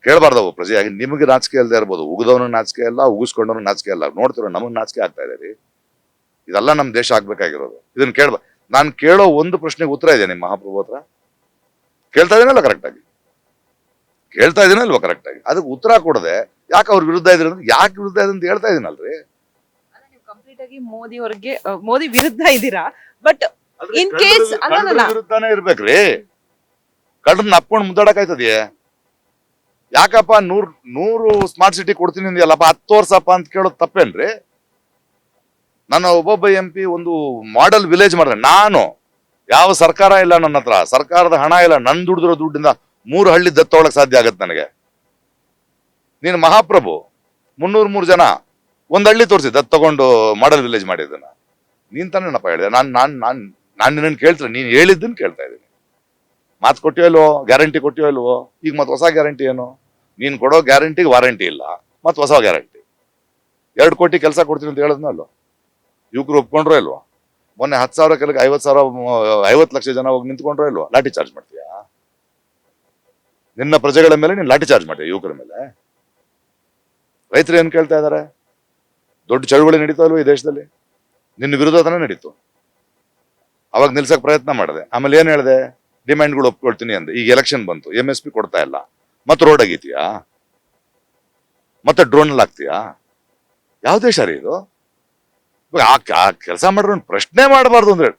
ಕೇಳಬಾರ್ದವು ಪ್ರಜೆಯಾಗಿ. ನಿಮಗೆ ನಾಚಿಕೆ ಇಲ್ಲದೆ ಇರ್ಬೋದು, ಉಗಿದವನಿಗೆ ನಾಚಿಕೆ ಇಲ್ಲ, ಉಗಿಸ್ಕೊಂಡವನಿಗೆ ನಾಚಿಕೆ ಇಲ್ಲ. ನೋಡ್ತಿರೋ ನಮಗೆ ನಾಚಿಕೆ ಆಗ್ತಾ ಇದೆ. ಇದೆಲ್ಲ ನಮ್ಮ ದೇಶ ಆಗ್ಬೇಕಾಗಿರೋದು. ಇದನ್ನ ನಾನು ಕೇಳೋ ಒಂದು ಪ್ರಶ್ನೆಗೆ ಉತ್ತರ ಇದೆ ನಿಮ್ಮ ಮಹಾಪ್ರಭು ಹತ್ರ. ಕೇಳ್ತಾ ಇದೀನಲ್ಲ ಕರೆಕ್ಟಾಗಿ? ಕೇಳ್ತಾ ಇದೀನಲ್ವಾ ಕರೆಕ್ಟಾಗಿ? ಅದಕ್ಕೆ ಉತ್ತರ ಕೊಡದೆ ಯಾಕೆ ಅವ್ರ ವಿರುದ್ಧ ಇದ್ರಿ ಅಂದ್ರೆ, ಯಾಕೆ ವಿರುದ್ಧ ಇದೆ ಅಂತ ಹೇಳ್ತಾ ಇದೀನಲ್ರಿ. ಕಂಪ್ಲೀಟ್ ಆಗಿ ಮೋದಿ ವಿರುದ್ಧ ಇದ್ದೀರಾ, ಬಟ್ ಇನ್ ಕೇಸ್ ವಿರುದ್ಧನೇ ಇರ್ಬೇಕ್ರಿ. ಕಳ್ಳರನ್ನ ಅಪ್ಕೊಂಡು ಮುದ್ದಾಡಕ್ ಆಯ್ತದೆಯೇ? ಯಾಕಪ್ಪ 100 ಸ್ಮಾರ್ಟ್ ಸಿಟಿ ಕೊಡ್ತೀನಿ ಅಂದ್ಯಲ್ಲಪ್ಪ, 10 ವರ್ಷಪ್ಪ ಅಂತ ಕೇಳೋದು ತಪ್ಪೇನ್ರಿ? ನನ್ನ ಒಬ್ಬೊಬ್ಬ MP ಒಂದು ಮಾಡೆಲ್ ವಿಲೇಜ್ ಮಾಡಿದ್ರೆ, ನಾನು ಯಾವ ಸರ್ಕಾರ ಇಲ್ಲ ನನ್ನ ಹತ್ರ, ಸರ್ಕಾರದ ಹಣ ಇಲ್ಲ, ನನ್ ದುಡ್ದಿರೋ ದುಡ್ಡಿಂದ 3 ಹಳ್ಳಿ ದತ್ತೊಳಕ್ ಸಾಧ್ಯ ಆಗತ್ತೆ ನನಗೆ. ನೀನು ಮಹಾಪ್ರಭು 303 ಜನ ಒಂದ್ ಹಳ್ಳಿ ತೋರಿಸಿ ದತ್ ತಗೊಂಡು ಮಾಡೆಲ್ ವಿಲೇಜ್ ಮಾಡಿದ್ದನ್ನ ನೀನ್ ತಾನೇನಪ್ಪ ಹೇಳಿದೆ. ನಾನು ನಿನ್ನ ಕೇಳ್ತೀನಿ, ನೀನ್ ಹೇಳಿದ್ದನ್ನು ಕೇಳ್ತಾ ಇದ್ದೀನಿ. ಮಾತು ಕೊಟ್ಟಿಯೋ ಇಲ್ವೋ? ಗ್ಯಾರಂಟಿ ಕೊಟ್ಟಿಯೋ ಇಲ್ವೋ? ಈಗ ಮತ್ತೆ ಹೊಸ ಗ್ಯಾರಂಟಿ ಏನು? ನೀನ್ ಕೊಡೋ ಗ್ಯಾರಂಟಿಗೆ ವಾರಂಟಿ ಇಲ್ಲ, ಮತ್ತೆ ಹೊಸ ಗ್ಯಾರಂಟಿ. 2 ಕೋಟಿ ಕೆಲಸ ಕೊಡ್ತೀನಿ ಅಂತ ಹೇಳಿದ್ನಲ್ವ? ಯುವಕರು ಒಪ್ಕೊಂಡ್ರೋ ಇಲ್ವೋ? ಮೊನ್ನೆ 10,000 ಕೆಲಕ್ಕೆ 50 ಲಕ್ಷ ಜನ ಹೋಗಿ ನಿಂತ್ಕೊಂಡ್ರೋ ಇಲ್ವೋ? ಲಾಠಿ ಚಾರ್ಜ್ ಮಾಡ್ತೀಯಾ? ನಿನ್ನ ಪ್ರಜೆಗಳ ಮೇಲೆ ನೀನು ಲಾಠಿ ಚಾರ್ಜ್ ಮಾಡ್ತೀಯ, ಯುವಕರ ಮೇಲೆ. ರೈತರು ಏನ್ ಕೇಳ್ತಾ ಇದಾರೆ? ದೊಡ್ಡ ಚಳುವಳಿ ನಡೀತಾ ಇಲ್ವೋ ಈ ದೇಶದಲ್ಲಿ? ನಿನ್ನ ವಿರೋಧ ತಾನೇ ನಡೀತು. ಅವಾಗ ನಿಲ್ಸಕ್ ಪ್ರಯತ್ನ ಮಾಡಿದೆ, ಆಮೇಲೆ ಏನ್ ಹೇಳಿದೆ? ಡಿಮ್ಯಾಂಡ್ಗಳು ಒಪ್ಕೊಳ್ತೀನಿ ಅಂದೆ. ಈಗ ಎಲೆಕ್ಷನ್ ಬಂತು, MSP ಕೊಡ್ತಾ ಇಲ್ಲ, ಮತ್ತೆ ರೋಡ್ ಆಗಿತೀಯಾ? ಮತ್ತೆ ಡ್ರೋನ್ ಅಲ್ಲಿ ಆಗ್ತೀಯಾ? ಯಾವ ದೇಶ ರೀ ಇದು? ಆ ಕೆಲಸ ಮಾಡ್ರ ಪ್ರಶ್ನೆ ಮಾಡಬಾರ್ದು ಅಂದ್ರೆ,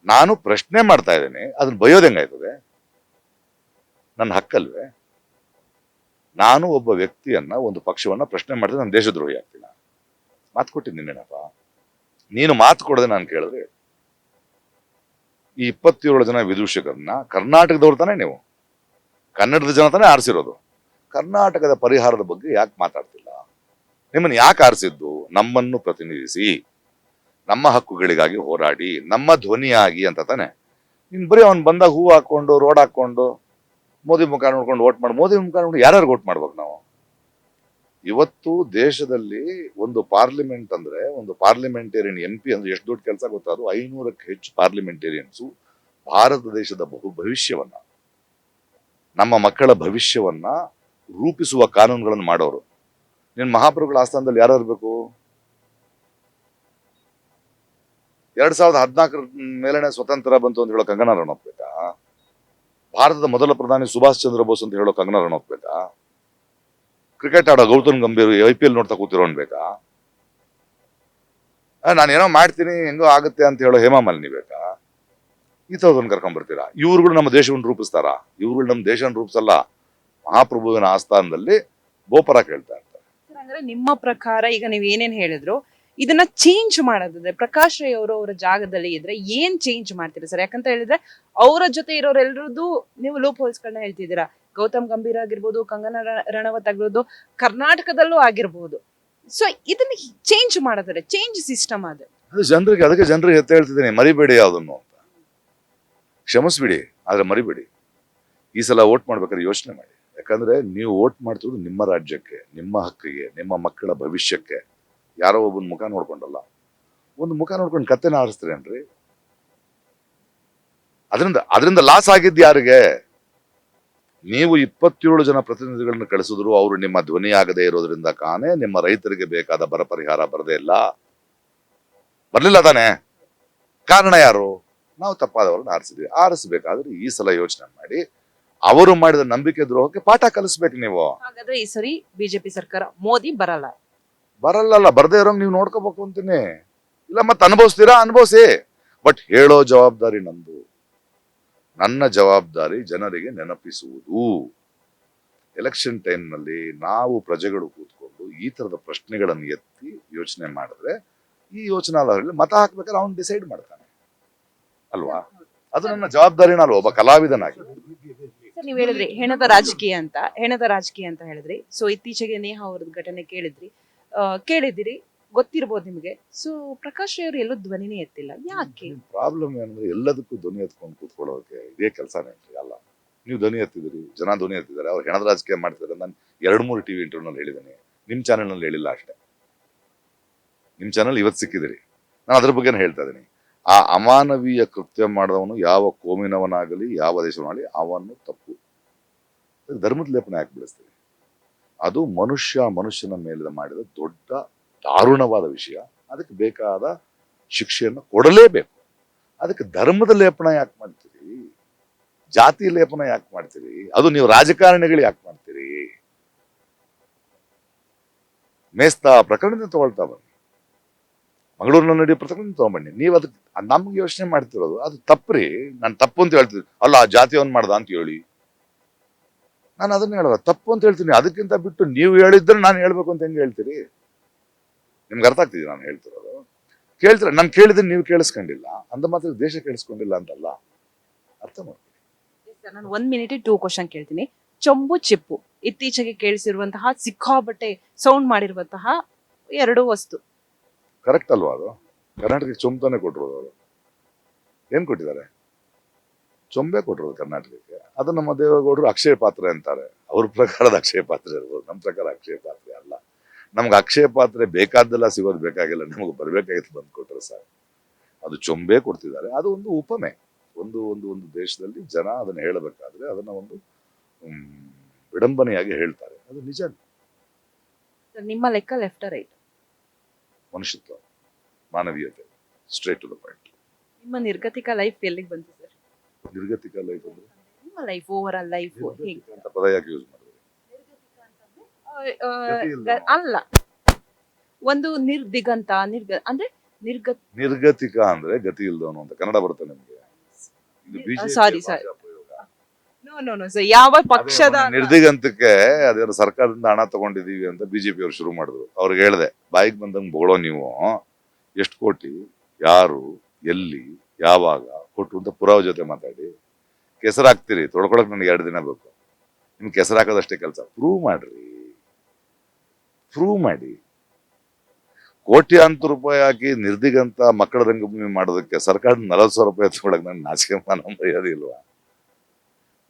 ನಾನು ಪ್ರಶ್ನೆ ಮಾಡ್ತಾ ಇದ್ದೇನೆ, ಅದನ್ನ ಬಯೋದ್ ಹೆಂಗಾಯ್ತದೆ? ನನ್ನ ಹಕ್ಕಲ್ವೇ? ನಾನು ಒಬ್ಬ ವ್ಯಕ್ತಿಯನ್ನ, ಒಂದು ಪಕ್ಷವನ್ನ ಪ್ರಶ್ನೆ ಮಾಡಿದ್ರೆ ನಾನು ದೇಶದ್ರೋಹಿ ಆಗ್ತೀನ? ಮಾತು ಕೊಟ್ಟಿದ್ದೀನೇನಪ್ಪ. ನೀನು ಮಾತು ಕೊಡದೆ ನಾನು ಕೇಳಿದ್ರೆ, ಈ 27 ಜನ ವಿದೂಷಕರನ್ನ ಕರ್ನಾಟಕದವ್ರು ತಾನೇ ನೀವು? ಕನ್ನಡದ ಜನ ತಾನೇ ಆರಿಸಿರೋದು. ಕರ್ನಾಟಕದ ಪರಿಹಾರದ ಬಗ್ಗೆ ಯಾಕೆ ಮಾತಾಡ್ತಿಲ್ಲ? ನಿಮ್ಮನ್ನು ಯಾಕೆ ಆರಿಸಿದ್ದು? ನಮ್ಮನ್ನು ಪ್ರತಿನಿಧಿಸಿ, ನಮ್ಮ ಹಕ್ಕುಗಳಿಗಾಗಿ ಹೋರಾಡಿ, ನಮ್ಮ ಧ್ವನಿಯಾಗಿ ಅಂತ ತಾನೆ. ನೀನ್ ಬರೀ ಅವ್ನು ಬಂದಾಗ ಹೂ ಹಾಕೊಂಡು, ರೋಡ್ ಹಾಕೊಂಡು, ಮೋದಿ ಮುಖ ನೋಡ್ಕೊಂಡು ಓಟ್ ಮಾಡಿ, ಮೋದಿ ಮುಖ ನೋಡ್ಕೊಂಡು ಯಾರ್ಯಾರು ಓಟ್ ಮಾಡ್ಬೇಕು ನಾವು? ಇವತ್ತು ದೇಶದಲ್ಲಿ ಒಂದು ಪಾರ್ಲಿಮೆಂಟ್ ಅಂದ್ರೆ, ಒಂದು ಪಾರ್ಲಿಮೆಂಟೇರಿಯನ್ MP ಅಂದ್ರೆ ಎಷ್ಟು ದೊಡ್ಡ ಕೆಲಸ ಗೊತ್ತಾ? ಅದು 500ಕ್ಕೆ ಹೆಚ್ಚು ಪಾರ್ಲಿಮೆಂಟೇರಿಯನ್ಸು ಭಾರತ ದೇಶದ ಭವಿಷ್ಯವನ್ನ, ನಮ್ಮ ಮಕ್ಕಳ ಭವಿಷ್ಯವನ್ನ ರೂಪಿಸುವ ಕಾನೂನುಗಳನ್ನು ಮಾಡೋರು. ನಿನ್ ಮಹಾಪ್ರಭುಗಳ ಆಸ್ಥಾನದಲ್ಲಿ ಯಾರು ಇರ್ಬೇಕು? 2014 ಮೇಲೆನೆ ಸ್ವತಂತ್ರ ಬಂತು ಅಂತ ಹೇಳೋ ಕಂಗನಾ ರನೌತ್ ಬೇಕಾ? ಭಾರತದ ಮೊದಲ ಪ್ರಧಾನಿ ಸುಭಾಷ್ ಚಂದ್ರ ಬೋಸ್ ಅಂತ ಹೇಳೋ ಕಂಗನಾ ರನೌತ್ ಬೇಕಾ? ಕ್ರಿಕೆಟ್ ಆಡೋ ಗೌತಮ್ ಗಂಭೀರ್ IPL ನೋಡ್ತಾ ಕೂತಿರೋನ್ ಬೇಕಾ? ನಾನೇನೋ ಮಾಡ್ತೀನಿ ಹೆಂಗೋ ಆಗುತ್ತೆ ಅಂತ ಹೇಳೋ ಹೇಮಾ ಮಾಲಿನಿ ಬೇಕಾ? ಈ ತರದನ್ನ ಕರ್ಕೊಂಡ್ ಬರ್ತೀರಾ? ಇವ್ರುಗಳು ನಮ್ಮ ದೇಶವನ್ನು ರೂಪಿಸ್ತಾರ? ಇವ್ರುಗಳು ನಮ್ಮ ದೇಶವನ್ನು ರೂಪಿಸಲ್ಲ. ಮಹಾಪ್ರಭುವಿನ ಆಸ್ಥಾನದಲ್ಲಿ ಗೋಪುರ ಕೇಳ್ತಾ ಇರ್ತಾರೆ. ಅಂದ್ರೆ ನಿಮ್ಮ ಪ್ರಕಾರ ಈಗ ನೀವ್ ಏನೇನ್ ಹೇಳಿದ್ರು, ಇದನ್ನ ಚೇಂಜ್ ಮಾಡೋದಿದ್ರೆ, ಪ್ರಕಾಶ್ ರೈ ಅವರು ಅವರ ಜಾಗದಲ್ಲಿ ಇದ್ರೆ ಏನ್ ಚೇಂಜ್ ಮಾಡ್ತೀರಾ ಸರ್? ಯಾಕಂತ ಹೇಳಿದ್ರೆ ಅವರ ಜೊತೆ ಇರೋರೆಲ್ಲರದ್ದು ನೀವು ಲೂಪ್ ಹೋಲ್ಸ್ಗಳನ್ನ ಹೇಳ್ತಿದ್ದೀರಾ. ಗೌತಮ್ ಗಂಭೀರ್ ಆಗಿರ್ಬೋದು, ಕಂಗನಾ ರಣವತ್ ಆಗಿರ್ಬೋದು, ಕರ್ನಾಟಕದಲ್ಲೂ ಆಗಿರ್ಬೋದು. ಸೊ ಇದನ್ನ ಚೇಂಜ್ ಮಾಡೋದ್ರೆ, ಚೇಂಜ್ ಸಿಸ್ಟಮ್ ಅದು ಅದಕ್ಕೆ ಜನರಿಗೆ ಎತ್ತ ಹೇಳ್ತಿದ್ದೀನಿ, ಮರಿಬೇಡಿ ಯಾವ್ದನ್ನು ಅಂತ. ಕ್ಷಮಿಸ್ಬಿಡಿ, ಆದ್ರೆ ಮರಿಬೇಡಿ. ಈ ಸಲ ವೋಟ್ ಮಾಡ್ಬೇಕಾದ್ರೆ ಯೋಚನೆ ಮಾಡಿ. ಯಾಕಂದ್ರೆ ನೀವು ವೋಟ್ ಮಾಡ್ತಿರೋದು ನಿಮ್ಮ ರಾಜ್ಯಕ್ಕೆ, ನಿಮ್ಮ ಹಕ್ಕಿಗೆ, ನಿಮ್ಮ ಮಕ್ಕಳ ಭವಿಷ್ಯಕ್ಕೆ. ಯಾರೋ ಒಬ್ಬನ ಮುಖ ನೋಡ್ಕೊಂಡಲ್ಲ, ಒಂದು ಮುಖ ನೋಡ್ಕೊಂಡು ಕತ್ತೆನ ಆರಿಸ್ತೀರೇನ್ರಿ? ಅದರಿಂದ ಲಾಸ್ ಆಗಿದ್ದು ಯಾರಿಗೆ? ನೀವು 27 ಜನ ಪ್ರತಿನಿಧಿಗಳನ್ನ ಕಳಿಸಿದ್ರು, ಅವರು ನಿಮ್ಮ ಧ್ವನಿ ಆಗದೆ ಇರೋದ್ರಿಂದ ಕಾನೇ ನಿಮ್ಮ ರೈತರಿಗೆ ಬೇಕಾದ ಬರ ಪರಿಹಾರ ಬರದೇ ಇಲ್ಲ. ಬರ್ಲಿಲ್ಲ ತಾನೆ. ಕಾರಣ ಯಾರು? ನಾವು ತಪ್ಪಾದವರನ್ನು ಆರಿಸಬೇಕಾದ್ರೆ ಈ ಸಲ ಯೋಚನೆ ಮಾಡಿ ಅವರು ಮಾಡಿದ ನಂಬಿಕೆ ದ್ರೋಹಕ್ಕೆ ಪಾಠ ಕಲಿಸ್ಬೇಕು ನೀವು. ಹಾಗಾದ್ರೆ ಈ ಸರಿ ಬಿಜೆಪಿ ಸರ್ಕಾರ ಮೋದಿ ಬರಲ್ಲ. ಬರಲ್ಲ, ಬರ್ದೇ ಇರೋಂಗ್ ನೀವು ನೋಡ್ಕೋಬೇಕು ಅಂತೀನಿ. ಇಲ್ಲ ಮತ್ತೆ ಅನುಭವಿಸ್ತೀರಾ, ಅನುಭವಿಸಿ. ಬಟ್ ಹೇಳೋ ಜವಾಬ್ದಾರಿ ನಂದು. ನನ್ನ ಜವಾಬ್ದಾರಿ ಜನರಿಗೆ ನೆನಪಿಸುವುದು. ಎಲೆಕ್ಷನ್ ಟೈಮ್ ನಲ್ಲಿ ನಾವು ಪ್ರಜೆಗಳು ಕೂತ್ಕೊಂಡು ಈ ತರದ ಪ್ರಶ್ನೆಗಳನ್ನು ಎತ್ತಿ ಯೋಚನೆ ಮಾಡಿದ್ರೆ ಈ ಯೋಚನಾಲಹರಿಯಲ್ಲಿ ಮತ ಹಾಕ್ಬೇಕಾದ್ರೆ ಅವ್ನು ಡಿಸೈಡ್ ಮಾಡ್ತಾನೆ ಅಲ್ವಾ. ಅದು ನನ್ನ ಜವಾಬ್ದಾರಿನ ಅಲ್ವಾ ಒಬ್ಬ ಕಲಾವಿದನಾಗಿ. ಸರ್, ನೀವ್ ಹೇಳಿದ್ರಿ ಹೆಣದ ರಾಜಕೀಯ ಅಂತ ಹೇಳಿದ್ರಿ. ಸೊ ಇತ್ತೀಚೆಗೆ ನೇಹಾ ಅವ್ರದ್ದು ಘಟನೆ ಕೇಳಿದಿರಿ, ಗೊತ್ತಿರ್ಬೋದು ನಿಮ್ಗೆ. ಸೊ ಪ್ರಕಾಶ್ ರೈ ಅವರು ಎಲ್ಲೂ ಧ್ವನಿನೇ ಎತ್ತಿಲ್ಲ, ಯಾಕೆ? ಪ್ರಾಬ್ಲಮ್ ಏನಂದ್ರೆ ಎಲ್ಲದಕ್ಕೂ ಧ್ವನಿ ಎತ್ಕೊಂಡು ಕೂತ್ಕೊಳ್ಳೋಕೆ ಇದೇ ಕೆಲಸನೇ ಅಲ್ಲ. ನೀವು ಧ್ವನಿ ಎತ್ತಿದಿರಿ, ಜನ ಧ್ವನಿ ಎತ್ತಿದ್ದಾರೆ, ಅವ್ರು ಹೆಣದ ರಾಜಕೀಯ ಮಾಡ್ತಿದ್ದಾರೆ. ನಾನು 2-3 ಟಿವಿ ಇಂಟರ್ವ್ಯೂನಲ್ಲಿ ಹೇಳಿದ್ದೀನಿ, ನಿಮ್ ಚಾನೆಲ್ ನಲ್ಲಿ ಹೇಳಿಲ್ಲ ಅಷ್ಟೇ. ನಿಮ್ ಚಾನೆಲ್ ಇವತ್ತು ಸಿಕ್ಕಿದಿರಿ, ನಾನು ಅದ್ರ ಬಗ್ಗೆನೇ ಹೇಳ್ತಾ ಇದ್ದೀನಿ. ಆ ಅಮಾನವೀಯ ಕೃತ್ಯ ಮಾಡಿದವನು ಯಾವ ಕೋಮಿನವನಾಗಲಿ ಯಾವ ದೇಶವನಾಗಲಿ ಅವನು ತಪ್ಪು. ಧರ್ಮದ ಲೇಪನ ಯಾಕೆ ಬೆಳೆಸ್ತೀವಿ? ಅದು ಮನುಷ್ಯನ ಮೇಲೆ ಮಾಡಿದ ದೊಡ್ಡ ದಾರುಣವಾದ ವಿಷಯ. ಅದಕ್ಕೆ ಬೇಕಾದ ಶಿಕ್ಷೆಯನ್ನು ಕೊಡಲೇಬೇಕು. ಅದಕ್ಕೆ ಧರ್ಮದ ಲೇಪನ ಯಾಕೆ ಮಾಡ್ತೀರಿ? ಜಾತಿ ಲೇಪನ ಯಾಕೆ ಮಾಡ್ತೀರಿ? ಅದು ನೀವು ರಾಜಕಾರಣಿಗಳು ಯಾಕೆ ಮಾಡ್ತೀರಿ? ಮೇಸ್ತಾ ಪ್ರಕರಣ ತಗೊಳ್ತಾ ಬನ್ನಿ, ಮಂಗಳೂರಿನ ನಡೆಯೋ ಪ್ರಕರಣ ತಗೊಂಬನ್ನಿ. ನೀವು ಅದಕ್ಕೆ ನಮ್ಗೆ ಯೋಚನೆ ಮಾಡ್ತಿರೋದು ಅದು ತಪ್ಪ್ರಿ. ನಾನು ತಪ್ಪು ಅಂತ ಹೇಳ್ತೀನಿ, ಅಲ್ಲ ಆ ಜಾತಿಯವನ್ ಮಾಡ್ದ ಅಂತ ಹೇಳಿ ನಾನು ಅದನ್ನ ಹೇಳೋದು ತಪ್ಪು ಅಂತ ಹೇಳ್ತೀನಿ. ಅದಕ್ಕಿಂತ ಬಿಟ್ಟು ನೀವು ಹೇಳಿದ್ರೆ ನಾನು ಹೇಳ್ಬೇಕು ಅಂತ ಹೆಂಗೆ ಹೇಳ್ತೀರಿ? ನಿಮ್ಗೆ ಅರ್ಥ ಆಗ್ತಿದೆ ನಾನು ಹೇಳ್ತಿರೋದು? ಕೇಳ್ತೀರ, ನಾನು ಕೇಳಿದ್ರೆ ನೀವು ಕೇಳಿಸ್ಕೊಂಡಿಲ್ಲ ಅಂದ ಮಾತ್ರ ದೇಶ ಕೇಳಿಸ್ಕೊಂಡಿಲ್ಲ ಅಂತಲ್ಲ, ಅರ್ಥ ಮಾಡ್ಕೊಳ್ಳಿ. ನಾನು 1 ಮಿನಿಟ್ 2 ಕ್ವಶನ್ ಕೇಳ್ತೀನಿ. ಚೊಂಬು ಚಿಪ್ಪು ಇತ್ತೀಚೆಗೆ ಕೇಳಿಸಿರುವಂತಹ ಸಿಕ್ಕಾಬಟ್ಟೆ ಸೌಂಡ್ ಮಾಡಿರುವಂತಹ 2 ವಸ್ತು ಕರೆಕ್ಟ್ ಅಲ್ವಾ? ಅದು ಕರ್ನಾಟಕಕ್ಕೆ ಚೊಂಬತಾನೆ ಕೊಟ್ಟಿರೋದು. ಅವರು ಏನ್ ಕೊಟ್ಟಿದ್ದಾರೆ? ಚೊಂಬೆ ಕೊಟ್ಟಿರೋದು ಕರ್ನಾಟಕಕ್ಕೆ. ಅದು ನಮ್ಮ ದೇವೇಗೌಡರು ಅಕ್ಷಯ ಪಾತ್ರೆ ಅಂತಾರೆ. ಅವ್ರ ಪ್ರಕಾರದ ಅಕ್ಷಯ ಪಾತ್ರೆ ಇರ್ಬೋದು, ನಮ್ಮ ಪ್ರಕಾರ ಅಕ್ಷಯ ಪಾತ್ರೆ ಅಲ್ಲ. ನಮ್ಗೆ ಅಕ್ಷಯ ಪಾತ್ರೆ ಬೇಕಾದ್ದೆಲ್ಲ ಸಿಗೋದು ಬೇಕಾಗಿಲ್ಲ, ನಮಗೆ ಬರ್ಬೇಕಾಗಿತ್ತು ಬಂದು ಕೊಟ್ಟರೆ ಸಾಕು. ಅದು ಚೊಂಬೆ ಕೊಡ್ತಿದ್ದಾರೆ. ಅದು ಒಂದು ಉಪಮೆ. ಒಂದು ಒಂದು ಒಂದು ದೇಶದಲ್ಲಿ ಜನ ಅದನ್ನ ಹೇಳಬೇಕಾದ್ರೆ ಅದನ್ನ ಒಂದು ವಿಡಂಬನೆಯಾಗಿ ಹೇಳ್ತಾರೆ. ಅದು ನಿಜ. ನಿಮ್ಮ ಲೆಕ್ಕ ಲೆಫ್ಟ್ ರೈಟ್? ಮನುಷ್ಯತ್ವ, ಮಾನವೀಯತೆ, ಸ್ಟ್ರೇಟ್ ಟು ದ ಪಾಯಿಂಟ್. ನಿಮ್ಮ ನಿರ್ಗತಿಕ ಲೈಫ್ ಎಲ್ಲಿಗೆ ಬಂತು ಸರ್? ನಿರ್ಗತಿಕ ಲೈಫ್ ಅಂದ್ರೆ ನಿಮ್ಮ ಲೈಫ್, ಓವರ್ ಆಲ್ ಲೈಫ್ ನಿರ್ಗತಿಕ ಅಂತ ಪದ ಯಾಕೆ ಯೂಸ್ ಮಾಡಿದ್ರಿ? ಅಲ್ಲ, ಒಂದು ನಿರ್ದಿಗಂತ ಅಂದ್ರೆ ನಿರ್ಗತಿಕ ಅಂದ್ರೆ ಗತಿ ಇಲ್ದವನು ಅಂತ ಕನ್ನಡ ಬರುತ್ತೆ ನಿಮ್ಗೆ? ಇದು BJP ಸಾರಿ ಭಾಷಾ ಪ್ರಯೋಗ. ನೋ ಸರ್, ಯಾವ ಪಕ್ಷದ ನಿರ್ದಿಗಂತಕ್ಕೆ ಅದೇನು ಸರ್ಕಾರದಿಂದ ಹಣ ತಗೊಂಡಿದೀವಿ ಅಂತ ಬಿಜೆಪಿ ಅವ್ರು ಶುರು ಮಾಡಿದ್ರು. ಅವ್ರಿಗೆ ಹೇಳ್ದೆ, ಬಾಯಿಗೆ ಬಂದಂಗೆ ಬೋಳೋ ನೀವು, ಎಷ್ಟು ಕೋಟಿ, ಯಾರು, ಎಲ್ಲಿ, ಯಾವಾಗ ಕೊಟ್ಟು ಅಂತ ಪುರಾವೆ ಜೊತೆ ಮಾತಾಡಿ ಕೆಸರು ಹಾಕ್ತೀರಿ. ತೊಳ್ಕೊಳಕ್ ನನಗೆ 2 ದಿನ ಬೇಕು. ನಿಮ್ಗೆ ಕೆಸರು ಹಾಕೋದಷ್ಟೇ ಕೆಲಸ. ಪ್ರೂವ್ ಮಾಡಿ. ಕೋಟ್ಯಾಂತರ ರೂಪಾಯಿ ಹಾಕಿ ನಿರ್ದಿಗಂತ ಮಕ್ಕಳ ರಂಗಭೂಮಿ ಮಾಡೋದಕ್ಕೆ ಸರ್ಕಾರದ 40,000 ರೂಪಾಯಿ ತಗೊಳಕ್ ನಾನು ನಾಚಿಕೆ ಮಾನ ಮರ್ಯಾದಿಲ್ವಾ?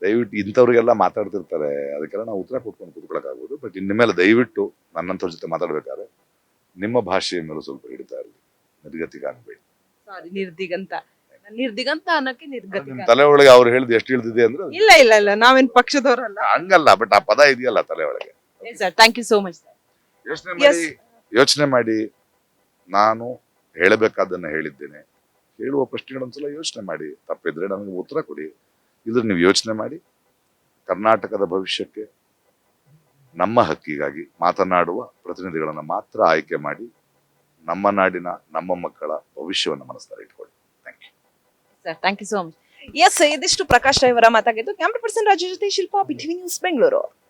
ದಯವಿಟ್ಟು ಇಂಥವ್ರಿಗೆಲ್ಲ ಮಾತಾಡ್ತಿರ್ತಾರೆ, ಅದಕ್ಕೆಲ್ಲ ನಾವು ಉತ್ತರ ಕೊಟ್ಕೊಂಡು ಕೂತ್ಕೊಳಕ್ಕಾಗ್ಬೋದು. ಬಟ್ ಇನ್ನು ಮೇಲೆ ದಯವಿಟ್ಟು ನನ್ನಂಥವ್ರ ಜೊತೆ ಮಾತಾಡ್ಬೇಕಾದ್ರೆ ನಿಮ್ಮ ಭಾಷೆಯ ಮೇಲೆ ಸ್ವಲ್ಪ ಹಿಡಿತಾ ಇರಲಿ. ನಿರ್ಗತಿಕ ಅನ್ಬೇಡಿ. ಸಾರಿ, ನಿರ್ದಿಗಂತ ಅನ್ನಕ್ಕೆ ನಿರ್ಗತಿಕ. ನಿಮ್ ತಲೆ ಒಳಗೆ ಅವ್ರು ಹೇಳಿದ್ ಎಷ್ಟು ಇಳ್ದಿದೆ ಅಂದ್ರೆ ಇಲ್ಲ, ನಾವೇನ್ ಪಕ್ಷದವರಲ್ಲ. ಹಂಗಲ್ಲ, ಬಟ್ ಆ ಪದ ಇದೆಯಲ್ಲ ತಲೆ ಒಳಗೆ. Sir, thank you so much sir. ಯೋಚನೆ ಮಾಡಿ. ನಾನು ಹೇಳಬೇಕಾದನ್ನ ಹೇಳಿದ್ದೇನೆ. ಹೇಳುವ ಪ್ರಶ್ನೆಗಳೊಂದ್ಸಲ ಯೋಚನೆ ಮಾಡಿ. ತಪ್ಪಿದ್ರೆ ನನಗೆ ಉತ್ತರ ಕೊಡಿ. ಇದ್ರ ನೀವು ಯೋಚನೆ ಮಾಡಿ. ಕರ್ನಾಟಕದ ಭವಿಷ್ಯಕ್ಕೆ ನಮ್ಮ ಹಕ್ಕಿಗಾಗಿ ಮಾತನಾಡುವ ಪ್ರತಿನಿಧಿಗಳನ್ನ ಮಾತ್ರ ಆಯ್ಕೆ ಮಾಡಿ ನಮ್ಮ ನಾಡಿನ ನಮ್ಮ ಮಕ್ಕಳ ಭವಿಷ್ಯವನ್ನು ಮನಸ್ಸಿನಲ್ಲಿ ಇಟ್ಕೊಳ್ಳಿ. Sir, thank you so much. Yes, ಇದಿಷ್ಟು ಪ್ರಕಾಶ್ ರೈ ಅವರ ಮಾತಾಗಿದ್ದು. ಕ್ಯಾಮ್ರಾ ಪರ್ಸನ್ ರಾಜು ಜೊತೆ ಶಿಲ್ಪಾ, BTV ನ್ಯೂಸ್ ಬೆಂಗಳೂರು.